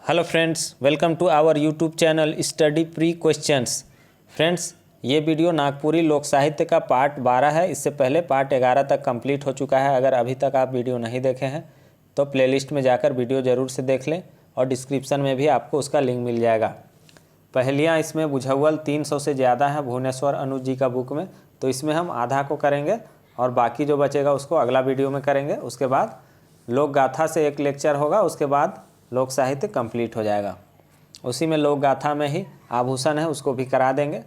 Hello friends, welcome to our YouTube channel study pre questions. Friends, ये video Nagpuri लोक साहित्य का पार्ट 12 है। इससे पहले पार्ट 11 तक कंप्लीट हो चुका है। अगर अभी तक आप वीडियो नहीं देखे हैं तो प्लेलिस्ट में जाकर वीडियो ज़रूर से देख लें और डिस्क्रिप्शन में भी आपको उसका लिंक मिल जाएगा। पहेलियाँ इसमें बुझावल 300 से ज़्यादा है भुवनेश्वर अनुज जी का बुक में, तो इसमें हम आधा को करेंगे और बाकी जो बचेगा उसको अगला वीडियो में करेंगे। उसके बाद लोक गाथा से एक लेक्चर होगा, उसके बाद लोक साहित्य कंप्लीट हो जाएगा। उसी में लोक गाथा में ही आभूषण है, उसको भी करा देंगे।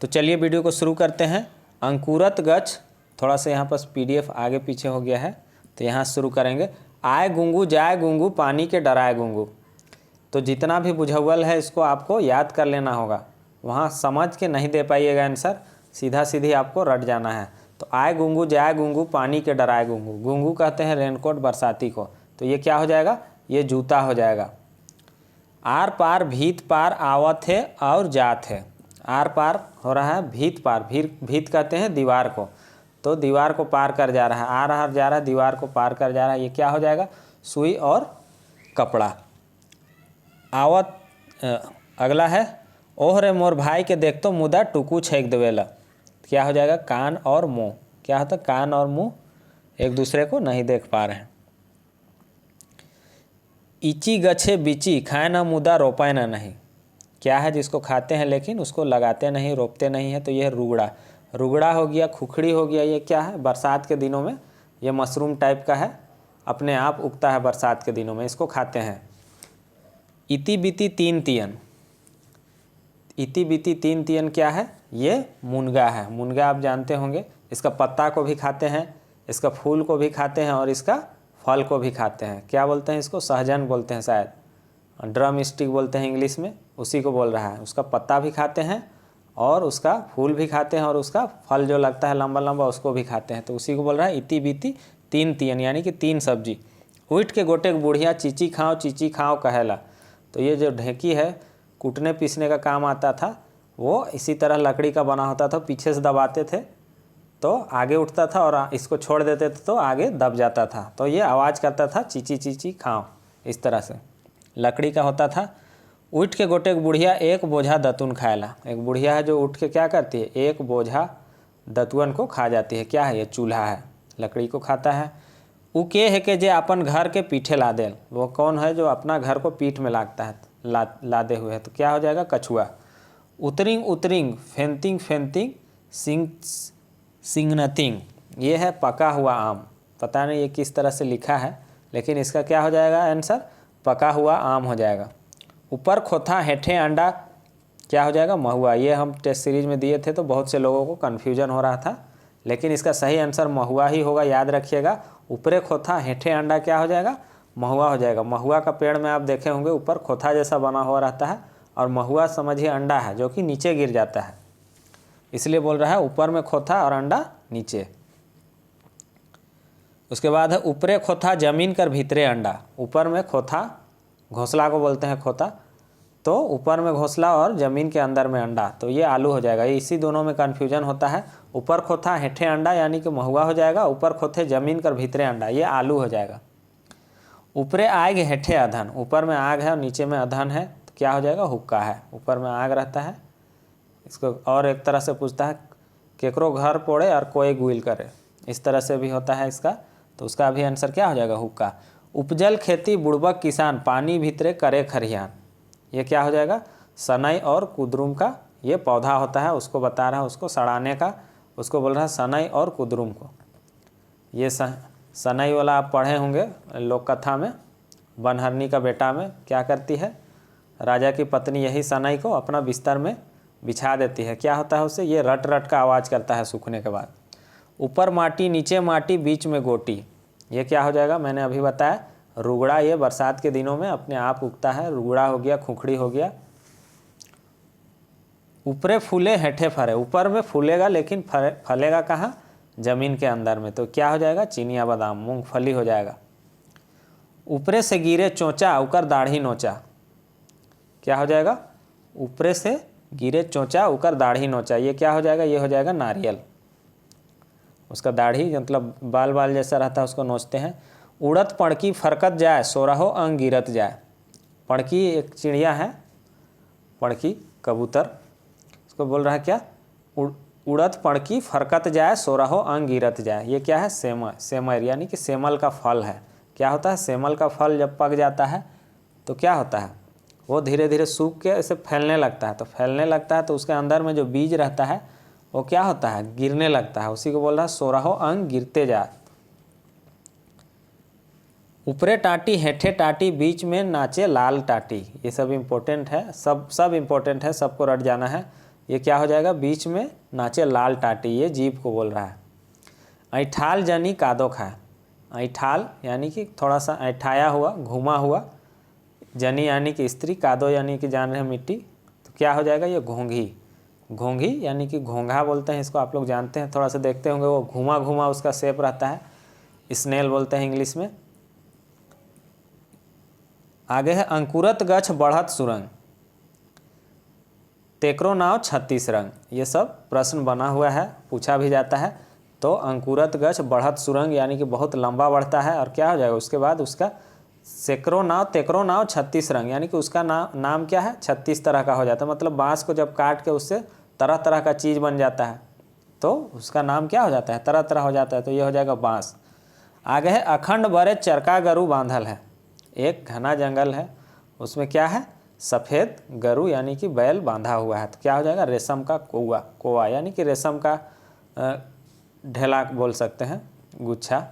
तो चलिए वीडियो को शुरू करते हैं। अंकुरत गच्छ, थोड़ा सा यहाँ पर PDF आगे पीछे हो गया है तो यहाँ शुरू करेंगे। आए गुंगू जाए गुंगू पानी के डराए गुंगू। तो जितना भी बुझावल है इसको आपको याद कर लेना होगा, वहाँ समझ के नहीं दे पाइएगा आंसर, सीधा सीधी आपको रट जाना है। तो आए गुंगू जाए गुंगू पानी के डराए गुंगू। गुंगू कहते हैं रेनकोट बरसाती को, तो ये क्या हो जाएगा? ये जूता हो जाएगा। आर पार भीत पार आवत है और जात है। आर पार हो रहा है भीत पार, भीत कहते हैं दीवार को, तो दीवार को पार कर जा रहा है, आ रहा जा रहा है, दीवार को पार कर जा रहा है। ये क्या हो जाएगा? सुई और कपड़ा। आवत अगला है ओह रे मोर भाई के देख तो मुदा टुकू छेक देवेला। क्या हो जाएगा? कान और मुंह। क्या होता है? कान और मुंह एक दूसरे को नहीं देख पा रहे हैं। इची गछे बिची खाए ना मुदा रोपाए ना नहीं। क्या है? जिसको खाते हैं लेकिन उसको लगाते नहीं, रोपते नहीं है, तो यह रुगड़ा। रुगड़ा हो गया, खुखड़ी हो गया। ये क्या है? बरसात के दिनों में ये मशरूम टाइप का है, अपने आप उगता है बरसात के दिनों में, इसको खाते हैं। इति बिति तीन तियन। इति बिति तीन तियन क्या है? ये मुनगा है। मुनगा आप जानते होंगे, इसका पत्ता को भी खाते हैं, इसका फूल को भी खाते हैं और इसका फल को भी खाते हैं। क्या बोलते हैं इसको? सहजन बोलते हैं, शायद ड्रम स्टिक बोलते हैं इंग्लिश में, उसी को बोल रहा है। उसका पत्ता भी खाते हैं और उसका फूल भी खाते हैं और उसका फल जो लगता है लंबा लंबा उसको भी खाते हैं, तो उसी को बोल रहा है इति बीती तीन तियन, यानी कि तीन सब्जी। उठ के गोटे बुढ़िया चीची खाओ कहेला। तो ये जो ढेकी है, कूटने पीसने का काम आता था, वो इसी तरह लकड़ी का बना होता था, पीछे से दबाते थे तो आगे उठता था और इसको छोड़ देते थे तो आगे दब जाता था, तो ये आवाज़ करता था चीची खाओ, इस तरह से लकड़ी का होता था। उठ के गोटे बुढ़िया एक बोझा दतुन खाएला। एक बुढ़िया है जो उठ के क्या करती है? एक बोझा दतुअन को खा जाती है। क्या है? ये चूल्हा है, लकड़ी को खाता है। उ के है के जे अपन घर के पीठे लादेल। वो कौन है जो अपना घर को पीठ में लागता है, लादे हुए है, तो क्या हो जाएगा? कछुआ। उतरिंग उतरिंग फेंतिंग फेंतिंग सिंगनतिंग। ये है पका हुआ आम। पता नहीं ये किस तरह से लिखा है, लेकिन इसका क्या हो जाएगा आंसर? पका हुआ आम हो जाएगा। ऊपर खोथा हेठे अंडा। क्या हो जाएगा? महुआ। ये हम टेस्ट सीरीज में दिए थे तो बहुत से लोगों को कन्फ्यूजन हो रहा था, लेकिन इसका सही आंसर महुआ ही होगा, याद रखिएगा। ऊपरे खोथा हेठे अंडा क्या हो जाएगा? महुआ हो जाएगा। महुआ का पेड़ में आप देखे होंगे ऊपर खोथा जैसा बना हुआ रहता है, और महुआ समझिए अंडा है जो कि नीचे गिर जाता है, इसलिए बोल रहा है ऊपर में खोथा और अंडा नीचे। उसके बाद है ऊपरे खोथा जमीन कर भीतरे अंडा। ऊपर में खोथा, घोंसला को बोलते हैं खोता, तो ऊपर में घोंसला और जमीन के अंदर में अंडा, तो ये आलू हो जाएगा। ये इसी दोनों में कन्फ्यूजन होता है। ऊपर खोथा हेठे अंडा यानी कि महुआ हो जाएगा, ऊपर खोथे जमीन कर भीतरे अंडा, ये आलू हो जाएगा। ऊपरे आग हेठे अधन। ऊपर में आग है और नीचे में अधन है, तो क्या हो जाएगा? हुक्का है। ऊपर में आग रहता है। इसको और एक तरह से पूछता है केकरो घर पोड़े और कोई गुइल करे, इस तरह से भी होता है इसका, तो उसका भी आंसर क्या हो जाएगा? हुक्का। उपजल खेती बुड़बक किसान पानी भीतरे करे खरियान। ये क्या हो जाएगा? सनई और कुदरुम का ये पौधा होता है, उसको बता रहा है, उसको सड़ाने का, उसको बोल रहा है सनई और कुदरुम को। ये सनई वाला आप पढ़े होंगे लोक कथा में, बनहरनी का बेटा में क्या करती है? राजा की पत्नी यही सनई को अपना बिस्तर में बिछा देती है। क्या होता है उससे? ये रट रट का आवाज़ करता है सूखने के बाद। ऊपर माटी नीचे माटी बीच में गोटी। ये क्या हो जाएगा? मैंने अभी बताया रुगड़ा। ये बरसात के दिनों में अपने आप उगता है, रुगड़ा हो गया, खुखड़ी हो गया। ऊपरे फूले हेठे फरे। ऊपर में फूलेगा लेकिन फलेगा कहाँ? जमीन के अंदर में, तो क्या हो जाएगा? चिनिया बादाम, मूंगफली हो जाएगा। ऊपरे से गिरे चोंचा उकर दाढ़ी नोचा। क्या हो जाएगा? ऊपरे से गिरे चोंचा उकर दाढ़ी नोचा। ये क्या हो जाएगा? ये हो जाएगा नारियल। उसका दाढ़ी मतलब बाल जैसा रहता है, उसको नोचते हैं। उड़त पड़की फरकत जाए सोरहो अंग गिरत जाए। पड़की एक चिड़िया है, पड़की कबूतर, उसको बोल रहा है क्या, उड़त पड़की फरकत जाए सोरहो अंग गिरत जाए। ये क्या है, सेमर, सेमर यानी कि सेमल का फल है। क्या होता है, सेमल का फल जब पक जाता है तो क्या होता है, वो धीरे धीरे सूख के इसे फैलने लगता है। तो फैलने लगता है तो उसके अंदर में जो बीज रहता है वो क्या होता है, गिरने लगता है। उसी को बोल रहा है सोरहो अंग गिरते जाए। ऊपरे टाटी हेठे टाटी बीच में नाचे लाल टाटी। ये सब इम्पोर्टेंट है, सब इम्पोर्टेंट है, सबको रट जाना है। ये क्या हो जाएगा, बीच में नाचे लाल टाटी, ये जीभ को बोल रहा है। ऐठाल जनी कादो खाए। ऐठाल यानी कि थोड़ा सा ऐठाया हुआ, घुमा हुआ, जनी यानी कि स्त्री, कादो यानी कि जान रहे हैं मिट्टी, तो क्या हो जाएगा, ये घोंघी। घोंघी यानी कि घोंघा बोलते हैं इसको, आप लोग जानते हैं, थोड़ा सा देखते होंगे, वो घुमा घुमा उसका शेप रहता है, स्नेल बोलते हैं इंग्लिश में। आगे है अंकुरत गछ बढ़त सुरंग, तेकरो नाव 36 रंग। ये सब प्रश्न बना हुआ है, पूछा भी जाता है। तो अंकुरत गछ बढ़त सुरंग यानी कि बहुत लंबा बढ़ता है, और क्या हो जाएगा उसके बाद उसका तेकरो नाव 36 रंग यानी कि उसका नाम क्या है, 36 तरह का हो जाता है। मतलब बाँस को जब काट के उससे तरह तरह का चीज़ बन जाता है तो उसका नाम क्या हो जाता है, तरह तरह हो जाता है। तो ये हो जाएगा बाँस। आगे है अखंड बरे चरका गरु बांधल है। एक घना जंगल है, उसमें क्या है, सफ़ेद गरु यानी कि बैल बांधा हुआ है। तो क्या हो जाएगा, रेशम का कोआ यानी कि रेशम का ढेला बोल सकते हैं, गुच्छा।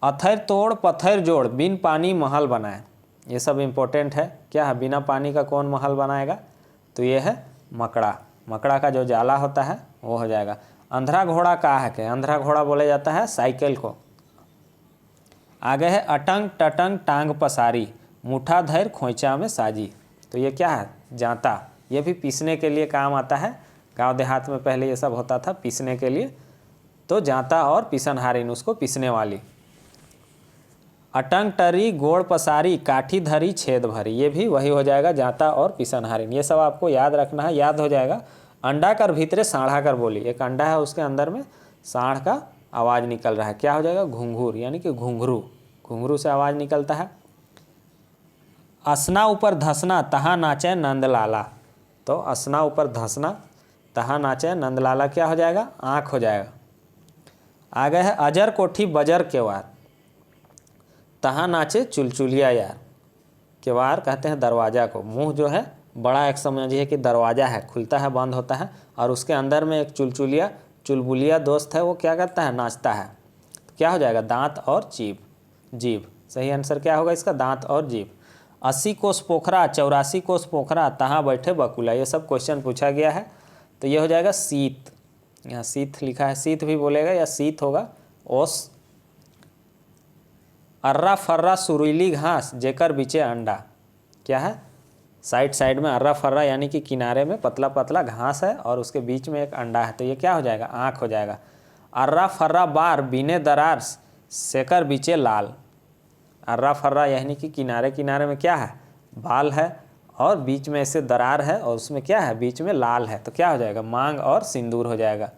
अथर तोड़ पत्थर जोड़ बिन पानी महल बनाए। ये सब इम्पोर्टेंट है। क्या है, बिना पानी का कौन महल बनाएगा, तो ये है मकड़ा। मकड़ा का जो जाला होता है वो हो जाएगा। अंधरा घोड़ा का है के, अंधरा घोड़ा बोला जाता है साइकिल को। आगे है अटंग टटंग टांग पसारी, मुठा धैर खोइचा में साजी। तो ये क्या है, जांता। ये भी पीसने के लिए काम आता है। गांव देहात में पहले ये सब होता था पीसने के लिए। तो जांता और पीसनहारिन, उसको पीसने वाली। अटंग टरी गोड़ पसारी, काठी धरी छेद भरी। ये भी वही हो जाएगा, जांता और पीसनहारिन। ये सब आपको याद रखना है, याद हो जाएगा। अंडा कर भीतरे साढ़ा कर बोली। एक अंडा है, उसके अंदर में साढ़ का आवाज़ निकल रहा है। क्या हो जाएगा, घुंघूर यानी कि घुंघरू। घुंघरू से आवाज़ निकलता है। असना ऊपर धसना तहाँ नाचे नंदलाला। तो असना ऊपर धसना तहाँ नाचे नंदलाला क्या हो जाएगा, आँख हो जाएगा। आगे है अजर कोठी बजर केवार, तहाँ नाचे चुलचुलिया यार। केवार कहते हैं दरवाज़ा को। मुंह जो है बड़ा, एक समझिए कि दरवाज़ा है, खुलता है बंद होता है, और उसके अंदर में एक चुलबुलिया दोस्त है, वो क्या करता है, नाचता है। तो क्या हो जाएगा, दांत और जीभ। सही आंसर क्या होगा इसका, दांत और जीभ। 80 कोस पोखरा 84 कोस पोखरा, तहाँ बैठे बकुला। ये सब क्वेश्चन पूछा गया है। तो ये हो जाएगा सीत। यहाँ सीत लिखा है, सीत भी बोलेगा या सीत होगा। ओस। अर्रा फर्रा सुरीली घास जेकर बीचे अंडा। क्या है, साइड में अर्रा फर्रा यानी कि किनारे में पतला पतला घास है और उसके बीच में एक अंडा है। तो ये क्या हो जाएगा, आँख हो जाएगा। अर्रा फर्रा बार बिने दरार सेकर बीचे लाल। अर्रा फर्रा यानी कि किनारे में क्या है, बाल है, और बीच में ऐसे दरार है, और उसमें क्या है, बीच में लाल है। तो क्या हो जाएगा, मांग और सिंदूर हो जाएगा।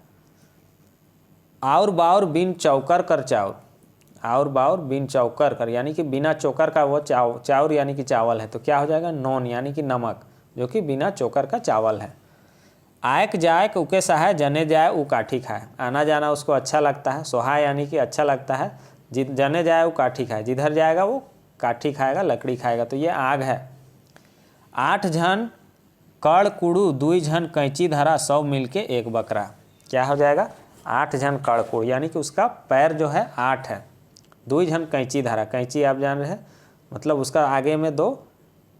आउर बाउर बिन चौकर कर चाउर। आउर बाउर बिन चौकर कर यानी कि बिना चोकर का वो चाउर यानी कि चावल है। तो क्या हो जाएगा, नॉन यानी कि नमक, जो कि बिना चोकर का चावल है। आयक जायक उके सहाय जने जाए उ काठी खाए। आना जाना उसको अच्छा लगता है। सोहाय यानी कि अच्छा लगता है। जने जाए वो काठी खाए, जिधर जाएगा वो काठी खाएगा, लकड़ी खाएगा। तो ये आग है। 8 झन कड़ कुड़ू 2 झन कैंची धरा 100 मिलके एक बकरा। क्या हो जाएगा, 8 झन कड़ कुड़ यानी कि उसका पैर जो है 8 है। 2 झन कैंची धरा, कैंची आप जान रहे हैं, मतलब उसका आगे में 2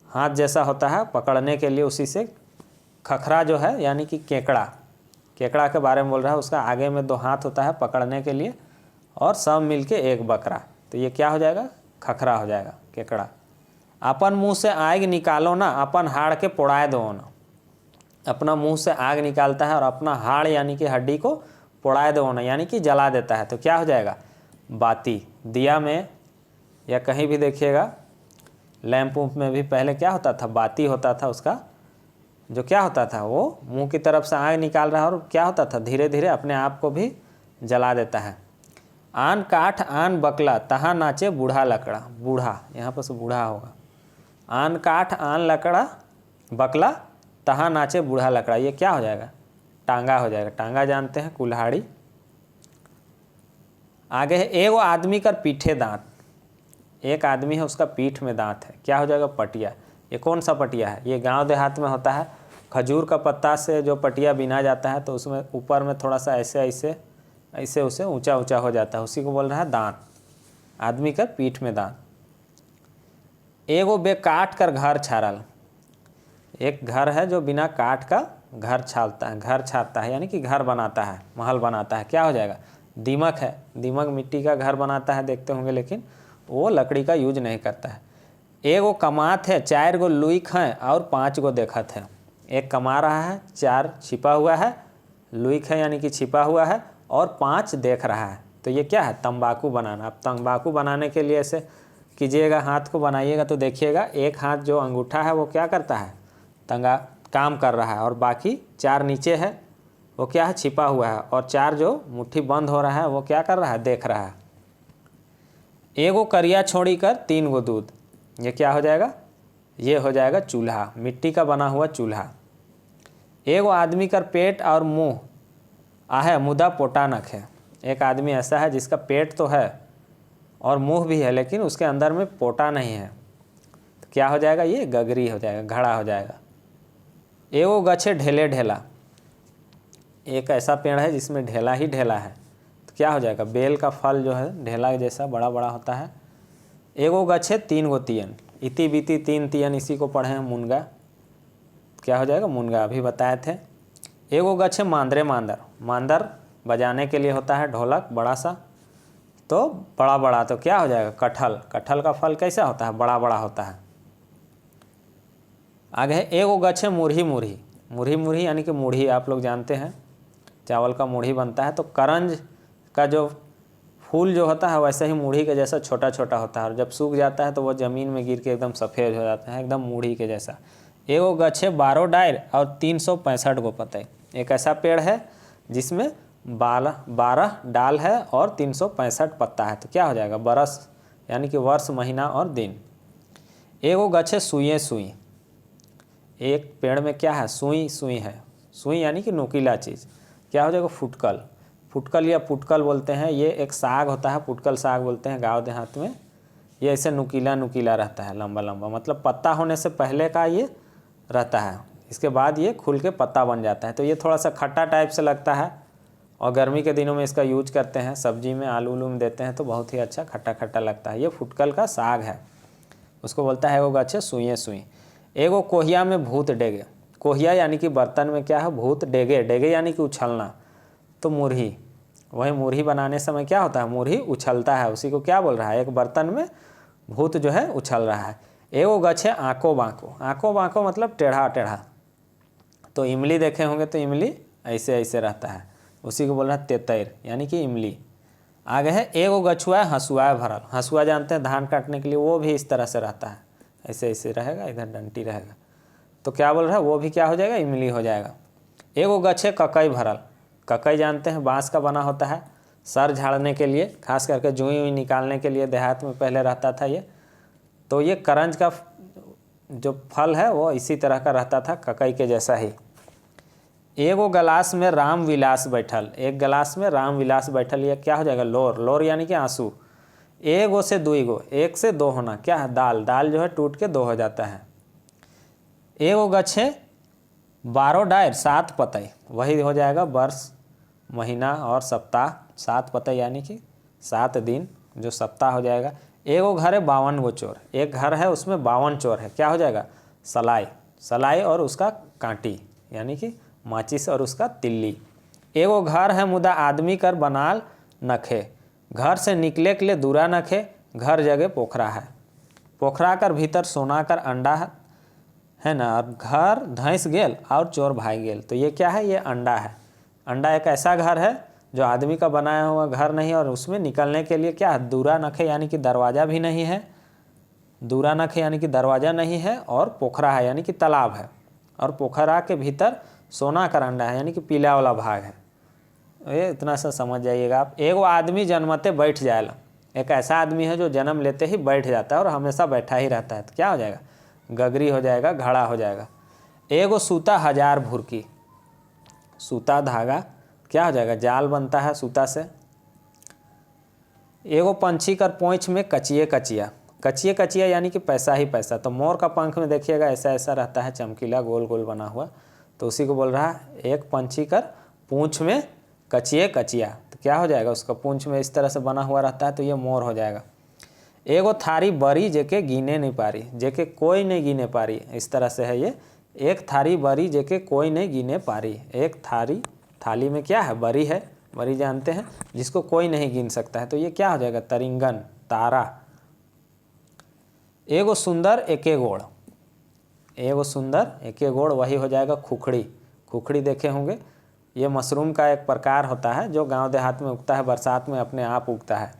हाथ जैसा होता है पकड़ने के लिए। उसी से खखरा जो है यानी कि केकड़ा के बारे में बोल रहा है। उसका आगे में 2 हाथ होता है पकड़ने के लिए, और सब मिलके एक बकरा। तो ये क्या हो जाएगा, खखरा हो जाएगा, केकड़ा। अपन मुंह से आग निकालो ना, अपन हाड़ के पोड़ाए दो ना। अपना मुंह से आग निकालता है और अपना हाड़ यानी कि हड्डी को पोड़ाए दो ना, यानी कि जला देता है। तो क्या हो जाएगा, बाती। दिया में या कहीं भी देखिएगा, लैंप वूम्प में भी पहले क्या होता था, बाती होता था। उसका जो क्या होता था, वो मुंह की तरफ से आग निकाल रहा है, और क्या होता था, धीरे धीरे अपने आप को भी जला देता है। आन काठ आन बकला तहाँ नाचे बूढ़ा लकड़ा। बूढ़ा यहाँ पर से बूढ़ा होगा। आन काठ आन लकड़ा बकला तहाँ नाचे बूढ़ा लकड़ा, ये क्या हो जाएगा? टांगा हो जाएगा। टांगा जानते हैं कुल्हाड़ी। आगे है एगो आदमी कर पीठे दांत, एक आदमी है उसका पीठ में दांत है, क्या हो जाएगा? पटिया। ये कौन सा पटिया है? ये गांव देहात में होता है, खजूर का पत्ता से जो पटिया बिना जाता है तो उसमें ऊपर में थोड़ा सा ऐसे ऐसे ऐसे उसे ऊंचा ऊंचा हो जाता है, उसी को बोल रहा है दांत। आदमी कर पीठ में दांत। एगो बे काट कर घर छाड़ल, एक घर है जो बिना काट का घर छालता है, घर छाड़ता है यानी कि घर बनाता है, महल बनाता है, क्या हो जाएगा? दीमक है। दीमक मिट्टी का घर बनाता है, देखते होंगे, लेकिन वो लकड़ी का यूज नहीं करता है। एगो कमात है 4 गो लुईक हैं और 5 गो देखत है। एक कमा रहा है, 4 छिपा हुआ है, लुईक है यानी कि छिपा हुआ है, और 5 देख रहा है। तो ये क्या है? तंबाकू बनाना। अब तंबाकू बनाने के लिए ऐसे कीजिएगा, हाथ को बनाइएगा तो देखिएगा एक हाथ जो अंगूठा है वो क्या करता है? तंगा काम कर रहा है, और बाकी 4 नीचे है वो क्या है? छिपा हुआ है, और 4 जो मुट्ठी बंद हो रहा है वो क्या कर रहा है? देख रहा है। एगो करिया छोड़ी कर 3 गो दूध, ये क्या हो जाएगा? ये हो जाएगा चूल्हा, मिट्टी का बना हुआ चूल्हा। एगो आदमी कर पेट और मुंह आहे मुदा पोटा नख है, एक आदमी ऐसा है जिसका पेट तो है और मुंह भी है लेकिन उसके अंदर में पोटा नहीं है, तो क्या हो जाएगा? ये गगरी हो जाएगा, घड़ा हो जाएगा। एगो गछे ढेले ढेला, एक ऐसा पेड़ है जिसमें ढेला ही ढेला है, तो क्या हो जाएगा? बेल का फल जो है ढेला जैसा बड़ा बड़ा होता है। एगो गछे 3 गो तियन, इति बीती 3 तियन, इसी को पढ़े हैं मुनगा, क्या हो जाएगा? मुनगा, अभी बताए थे। एगो गछे मांदरे मांदर, मांदर बजाने के लिए होता है ढोलक बड़ा सा, तो बड़ा बड़ा, तो क्या हो जाएगा? कटहल। कटहल का फल कैसा होता है? बड़ा बड़ा होता है। आगे है एगो गछे मुरही मुरही, मुरही मुरही यानी कि मूढ़ी, आप लोग जानते हैं चावल का मूढ़ी बनता है, तो करंज का जो फूल जो होता है वैसे ही मूढ़ी के जैसा छोटा छोटा होता है, और जब सूख जाता है तो वो ज़मीन में गिर के एकदम सफ़ेद हो जाता है, एकदम मूढ़ी के जैसा। एगो गछे 12 डायर और 365 गो पतई, एक ऐसा पेड़ है जिसमें 12 डाल है और 365 पत्ता है, तो क्या हो जाएगा? बरस यानी कि वर्ष, महीना और दिन। एगो गछे सुइए सुई, एक पेड़ में क्या है? सुई सुई है, सुई यानी कि नुकीला चीज़, क्या हो जाएगा? फुटकल। फुटकल या पुटकल बोलते हैं, ये एक साग होता है, पुटकल साग बोलते हैं गांव देहात में। ये ऐसे नुकीला नुकीला रहता है, लंबा लंबा, मतलब पत्ता होने से पहले का ये रहता है, इसके बाद ये खुल के पत्ता बन जाता है। तो ये थोड़ा सा खट्टा टाइप से लगता है, और गर्मी के दिनों में इसका यूज करते हैं, सब्जी में आलू उलू में देते हैं तो बहुत ही अच्छा खट्टा खट्टा लगता है। ये फुटकल का साग है, उसको बोलता है एगो गछे सुइए सुई। एगो कोहिया में भूत डेगे, कोहिया यानी कि बर्तन में क्या है? भूत डेगे, डेगे यानी कि उछलना, तो मुरही, वही मुरही बनाने समय क्या होता है? मुरही उछलता है, उसी को क्या बोल रहा है? एक बर्तन में भूत जो है उछल रहा है। एगो गछे आँको बाँको, आँको बाँको मतलब टेढ़ा टेढ़ा, तो इमली देखे होंगे तो इमली ऐसे ऐसे रहता है, उसी को बोल रहा है तेतैर यानी कि इमली। आगे है एगो गछुआ हंसुआ भरल, हंसुआ जानते हैं धान काटने के लिए, वो भी इस तरह से रहता है, ऐसे ऐसे रहेगा, इधर डंटी रहेगा, तो क्या बोल रहा है? वो भी क्या हो जाएगा? इमली हो जाएगा। एगो गछे ककई भरल, ककई जानते हैं बांस का बना होता है, सर झाड़ने के लिए, खास करके जुई हुई निकालने के लिए देहात में पहले रहता था ये, तो ये करंज का जो फल है वो इसी तरह का रहता था, ककई के जैसा ही। एगो गिलास में राम विलास बैठल, एक गिलास में राम विलास बैठल, ये क्या हो जाएगा? लोर, लोर यानी कि आंसू। एगो से 2 गो, 1 से 2 होना, क्या है? दाल, दाल जो है टूट के 2 हो जाता है। एगो गछे 12 डायर 7 पतई, वही हो जाएगा वर्ष, महीना और सप्ताह, 7 पतई यानी कि 7 दिन जो सप्ताह हो जाएगा। एगो घर है 52 गो चोर, एक घर है उसमें 52 चोर है, क्या हो जाएगा? सलाई, सलाई और उसका कांटी यानी कि माचिस और उसका तिल्ली। एगो घर है मुदा आदमी कर बनाल नखे, घर से निकले के लिए दूरा नखे, घर जगह पोखरा है, पोखरा कर भीतर सोना कर अंडा है ना, और घर धंस गेल और चोर भाग गेल, तो ये क्या है? ये अंडा है। अंडा एक ऐसा घर है जो आदमी का बनाया हुआ घर नहीं, और उसमें निकलने के लिए क्या है? दूरा नखे यानी कि दरवाज़ा भी नहीं है, दूरा नखे यानी कि दरवाज़ा नहीं है, और पोखरा है यानी कि तालाब है, और पोखरा के भीतर सोना का अंडा है यानी कि पीला वाला भाग है। ये इतना सा समझ जाइएगा आप। एगो आदमी जन्मते बैठ जाएगा, एक ऐसा आदमी है जो जन्म लेते ही बैठ जाता है और हमेशा बैठा ही रहता है, तो क्या हो जाएगा? गगरी हो जाएगा, घड़ा हो जाएगा। एगो सूता हजार भुरकी, सूता धागा क्या हो जाएगा, जाल बनता है सूता से। एगो पंछी कर पोंछ में कचिए कचिया, कचिए कचिया यानी कि पैसा ही पैसा। तो मोर का पंख में देखिएगा ऐसा ऐसा रहता है चमकीला गोल गोल बना हुआ, तो उसी को बोल रहा है एक पंछी कर पूंछ में कचिए कचिया। तो क्या हो जाएगा, उसका पूंछ में इस तरह से बना हुआ रहता है, तो ये मोर हो जाएगा। एगो थारी बड़ी जेके गिने नहीं पारी, जेके कोई नहीं गिने पारी, इस तरह से है ये। एक थारी बड़ी जेके कोई नहीं गिने पारी, एक थारी, थाली में क्या है, बड़ी है, बड़ी जानते हैं, जिसको कोई नहीं गिन सकता है, तो ये क्या हो जाएगा, तरिंगन, तारा। एगो सुंदर एके गोड़, एगो सुंदर एके गोड़ वही हो जाएगा खुखड़ी। खुखड़ी देखे होंगे, ये मशरूम का एक प्रकार होता है जो गांव देहात में उगता है, बरसात में अपने आप उगता है।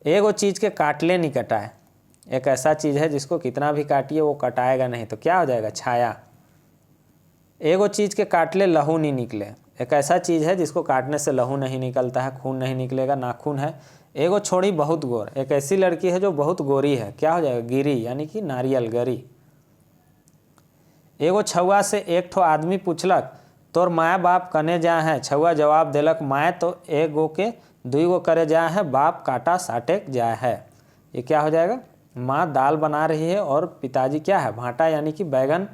एगो चीज़ के काटले नहीं कटाए, एक ऐसा चीज़ है जिसको कितना भी काटिए वो कटाएगा नहीं, तो क्या हो जाएगा, छाया। एगो चीज़ के काटले लहू नहीं निकले, एक ऐसा चीज़ है जिसको काटने से लहू नहीं निकलता है, खून नहीं निकलेगा, नाखून है। एगो छोड़ी बहुत गोर, एक ऐसी लड़की है जो बहुत गोरी है, क्या हो जाएगा, गिरी यानी कि नारियल, गरी। एगो छौआ से एक ठो आदमी पूछलक तोर माँ बाप कने जा है, छौआ जवाब देलक माँ तो एगो के दुईगो करे जा है, बाप काटा साटे जा है। ये क्या हो जाएगा, माँ दाल बना रही है और पिताजी क्या है, भांटा यानी कि बैगन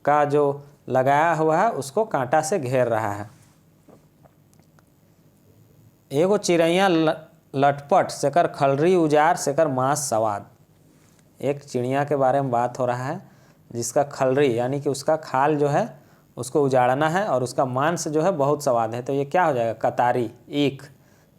का जो लगाया हुआ है उसको कांटा से घेर रहा है। एगो चिड़ैया लटपट सेकर खलरी उजार सेकर मांस सवाद, एक चिड़िया के बारे में बात हो रहा है जिसका खलरी यानी कि उसका खाल जो है उसको उजाड़ना है और उसका मांस जो है बहुत स्वाद है, तो ये क्या हो जाएगा, कतारी, ईख।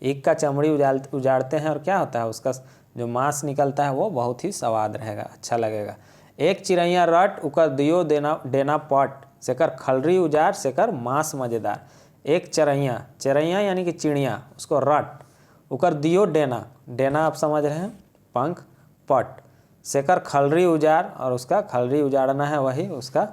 ईख का चमड़ी उजाड़ते हैं और क्या होता है, उसका जो मांस निकलता है वो बहुत ही स्वाद रहेगा, अच्छा लगेगा। एक चिड़ैया रट उकर दियो डेना पट सेकर खलरी उजार सेकर मांस मज़ेदार। एक चरैया, चरैया यानी कि चिड़िया, उसको रट उकर दियो डेना, डेना आप समझ रहे हैं, पंख, पट सेकर खलरी उजार, और उसका खलरी उजाड़ना है वही उसका।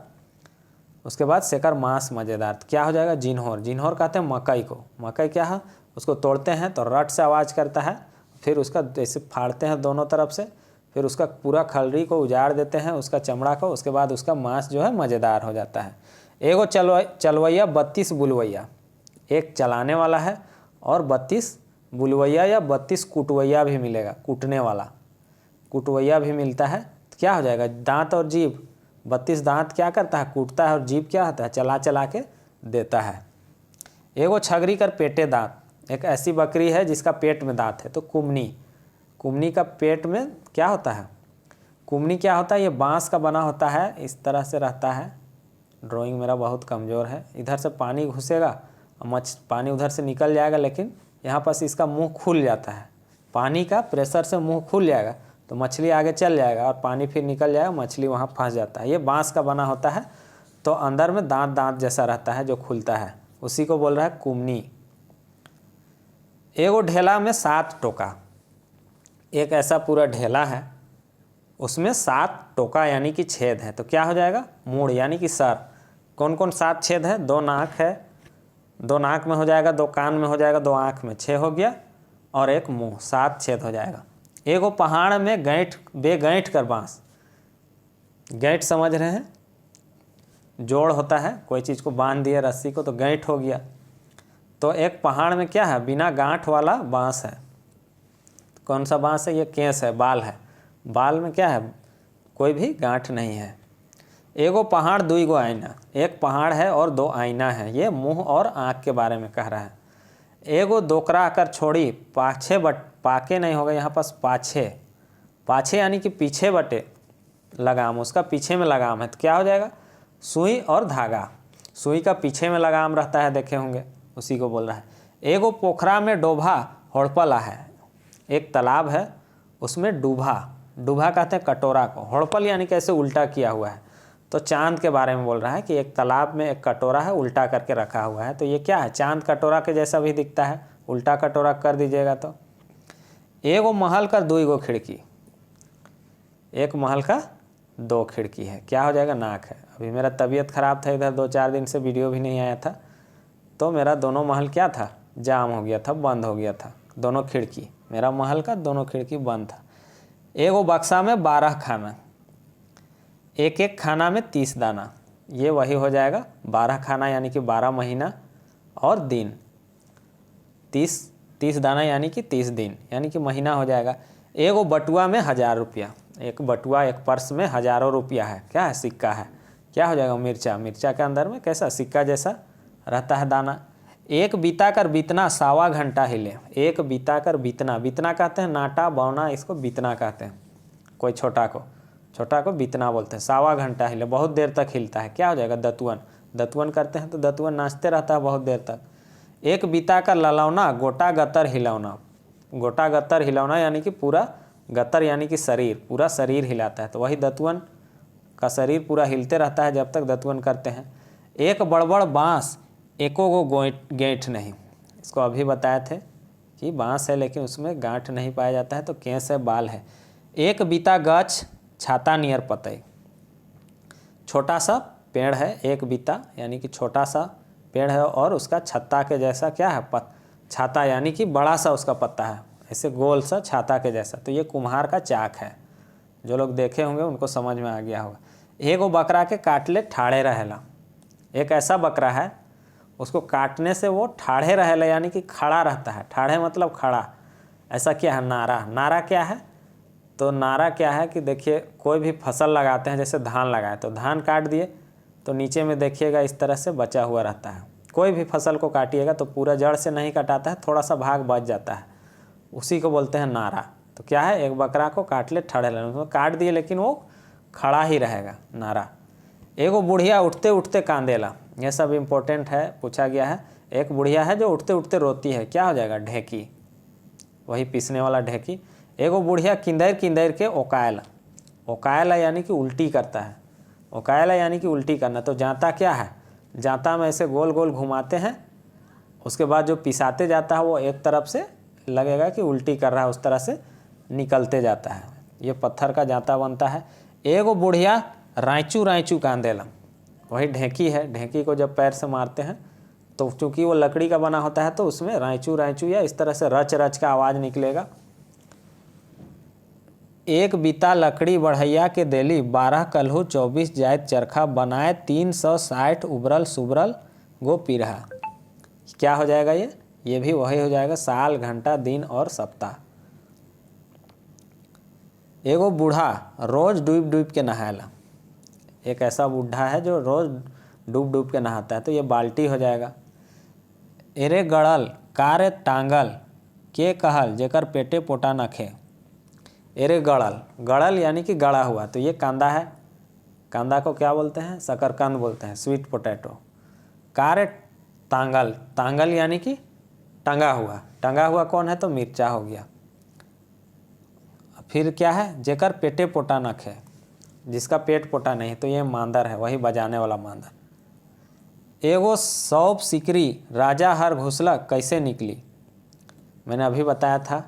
उसके बाद सेकर मांस मज़ेदार, तो क्या हो जाएगा, जिन्होर। जिन्होर कहते हैं मकई को, मकई क्या है, उसको तोड़ते हैं तो रट से आवाज़ करता है, फिर उसका जैसे फाड़ते हैं दोनों तरफ से, फिर उसका पूरा खलरी को उजाड़ देते हैं उसका चमड़ा को, उसके बाद उसका मांस जो है मज़ेदार हो जाता है। एगो चलवैया 32 बुलवैया, एक चलाने वाला है और 32 बुलवैया या 32 कुटवैया भी मिलेगा, कूटने वाला, कुटवैया भी मिलता है। तो क्या हो जाएगा, दांत और जीभ, 32 दांत क्या करता है, कूटता है, और जीभ क्या होता है, चला चला के देता है। एगो छगरी कर पेटे दांत, एक ऐसी बकरी है जिसका पेट में दांत है, तो कुमनी, कुमनी का पेट में क्या होता है, कुमनी क्या होता है, ये बांस का बना होता है, इस तरह से रहता है। ड्राइंग मेरा बहुत कमज़ोर है, इधर से पानी घुसेगा और पानी उधर से निकल जाएगा, लेकिन यहाँ पास इसका मुंह खुल जाता है, पानी का प्रेशर से मुंह खुल जाएगा तो मछली आगे चल जाएगा और पानी फिर निकल जाएगा, मछली वहाँ फंस जाता है। ये बांस का बना होता है, तो अंदर में दांत दांत जैसा रहता है जो खुलता है, उसी को बोल रहा है कुमनी। एगो ढेला में 7 टोका, एक ऐसा पूरा ढेला है उसमें 7 टोका यानी कि छेद है, तो क्या हो जाएगा, मूड़ यानी कि सर। कौन कौन 7 छेद है, 2 नाक है, 2 नाक में हो जाएगा, 2 कान में हो जाएगा, 2 आँख में, 6 हो गया, और एक मुंह, 7 छेद हो जाएगा। एगो पहाड़ में बेगैंठ कर बांस, गैंठ समझ रहे हैं, जोड़ होता है, कोई चीज़ को बांध दिया रस्सी को तो गैंठ हो गया। तो एक पहाड़ में क्या है, बिना गांठ वाला बांस है। कौन सा बांस है, ये केस है, बाल है, बाल में क्या है, कोई भी गांठ नहीं है। एगो पहाड़ 2 आईना, एक पहाड़ है और 2 आईना है, ये मुंह और आँख के बारे में कह रहा है। एगो दोकरा कर छोड़ी पाछे पाके नहीं होगा यहाँ पास, पाछे, पाछे यानी कि पीछे बटे लगाम, उसका पीछे में लगाम है, तो क्या हो जाएगा, सुई और धागा। सुई का पीछे में लगाम रहता है, देखे होंगे, उसी को बोल रहा है। एगो पोखरा में डोभा होड़पला है, एक तालाब है उसमें डूभा, डूभा कहते हैं कटोरा को, होड़पल यानी कैसे उल्टा किया हुआ है, तो चांद के बारे में बोल रहा है कि एक तालाब में एक कटोरा है उल्टा करके रखा हुआ है, तो ये क्या है, चांद कटोरा के जैसा भी दिखता है, उल्टा कटोरा कर दीजिएगा तो। एगो महल का 2 खिड़की, एक महल का 2 खिड़की है, क्या हो जाएगा, नाक है। अभी मेरा तबीयत ख़राब था, इधर 2-4 दिन से वीडियो भी नहीं आया था, तो मेरा दोनों महल क्या था, जाम हो गया था, बंद हो गया था, दोनों खिड़की, मेरा महल का दोनों खिड़की बंद था। एगो बक्सा में 12 खाना, एक एक खाना में 30 दाना, ये वही हो जाएगा 12 खाना यानी कि 12 महीना और दिन। 30 दाना यानी कि 30 दिन यानी कि महीना हो जाएगा। एगो बटुआ में 1000 रुपया, एक बटुआ एक पर्स में हज़ारों रुपया है, क्या है, सिक्का है, क्या हो जाएगा, मिर्चा। मिर्चा के अंदर में कैसा सिक्का जैसा रहता है दाना। एक बीता कर बीतना 1.25 घंटा हिले, एक बीता कर बीतना, बीतना कहते हैं नाटा बौना, इसको बीतना कहते हैं। कोई छोटा को बीतना बोलते हैं। 1.25 घंटा हिले, बहुत देर तक हिलता है, क्या हो जाएगा, दतुअन। दतुअन करते हैं तो दतुअन नाचते रहता है बहुत देर तक। एक बीता कर ललौना गोटा गतर हिलौना, गोटा गतर हिलौना यानी कि पूरा गतर यानी कि शरीर, पूरा शरीर हिलाता है, तो वही दतुअन का शरीर पूरा हिलते रहता है जब तक दतुअन करते हैं। एक बड़बड़ बाँस एको गो गेंठ नहीं, इसको अभी बताए थे कि बाँस है लेकिन उसमें गांठ नहीं पाया जाता है, तो केस है, बाल है। एक बीता गछ छाता नियर पतई, छोटा सा पेड़ है, एक बीता यानी कि छोटा सा पेड़ है और उसका छत्ता के जैसा क्या है, छाता यानी कि बड़ा सा उसका पत्ता है, ऐसे गोल सा छाता के जैसा। तो ये कुम्हार का चाक है, जो लोग देखे होंगे उनको समझ में आ गया होगा। एगो बकरा के काटले ठाड़े रहेला, एक ऐसा बकरा है उसको काटने से वो ठाड़े रहेला यानी कि खड़ा रहता है। ठाड़े मतलब खड़ा। ऐसा क्या है, नारा। नारा क्या है, तो नारा क्या है कि देखिए कोई भी फसल लगाते हैं, जैसे धान लगाए तो धान काट दिए तो नीचे में देखिएगा इस तरह से बचा हुआ रहता है। कोई भी फसल को काटिएगा तो पूरा जड़ से नहीं कटाता है, थोड़ा सा भाग बच जाता है, उसी को बोलते हैं नारा। तो क्या है, एक बकरा को काट ले ठाड़े रहना, उसको काट दिए लेकिन वो खड़ा ही रहेगा, नारा। एगो बुढ़िया उठते उठते कांदेला, ये सब इम्पोर्टेंट है, पूछा गया है। एक बुढ़िया है जो उठते उठते रोती है, क्या हो जाएगा, ढेकी, वही पीसने वाला ढेकी। एगो बुढ़िया किंदैर किंदैर के ओकायला, ओकायला यानी कि उल्टी करता है, ओकायला यानी कि उल्टी करना। तो जाता क्या है, जाता में ऐसे गोल गोल घुमाते हैं, उसके बाद जो पिसाते जाता है वो एक तरफ से लगेगा कि उल्टी कर रहा है, उस तरह से निकलते जाता है। ये पत्थर का जाता बनता है। एगो बुढ़िया राइचू राइचू कांदेला, वही ढेकी है, ढेकी को जब पैर से मारते हैं तो चूँकि वो लकड़ी का बना होता है तो उसमें राइचू राइचू या इस तरह से रच रच का आवाज़ निकलेगा। एक बीता लकड़ी बढ़ैया के देली, 12 कलहू 24 जाइत चरखा, बनाए 360 उबरल सुबरल गो पीरहा। क्या हो जाएगा ये भी वही हो जाएगा, साल घंटा दिन और सप्ताह। एगो बूढ़ा रोज डूब डूब के नहाएला, एक ऐसा बूढ़ा है जो रोज डूब डूब के नहाता है, तो ये बाल्टी हो जाएगा। एरे गड़ल कारे टांगल के कहल जेकर पेटे पोटा नखे। एरे गड़ल, गड़ल यानी कि गड़ा हुआ, तो ये कांदा है, कांदा को क्या बोलते हैं, शकरकंद बोलते हैं, स्वीट पोटैटो। कारे टांगल, टांगल यानी कि टंगा हुआ, टंगा हुआ कौन है, तो मिर्चा हो गया। फिर क्या है, जेकर पेटे पोटा नखे, जिसका पेट पोटा नहीं, तो ये मांदर है, वही बजाने वाला मांदर। एगो सौंप सिकरी राजा हर घुसला कैसे निकली। मैंने अभी बताया था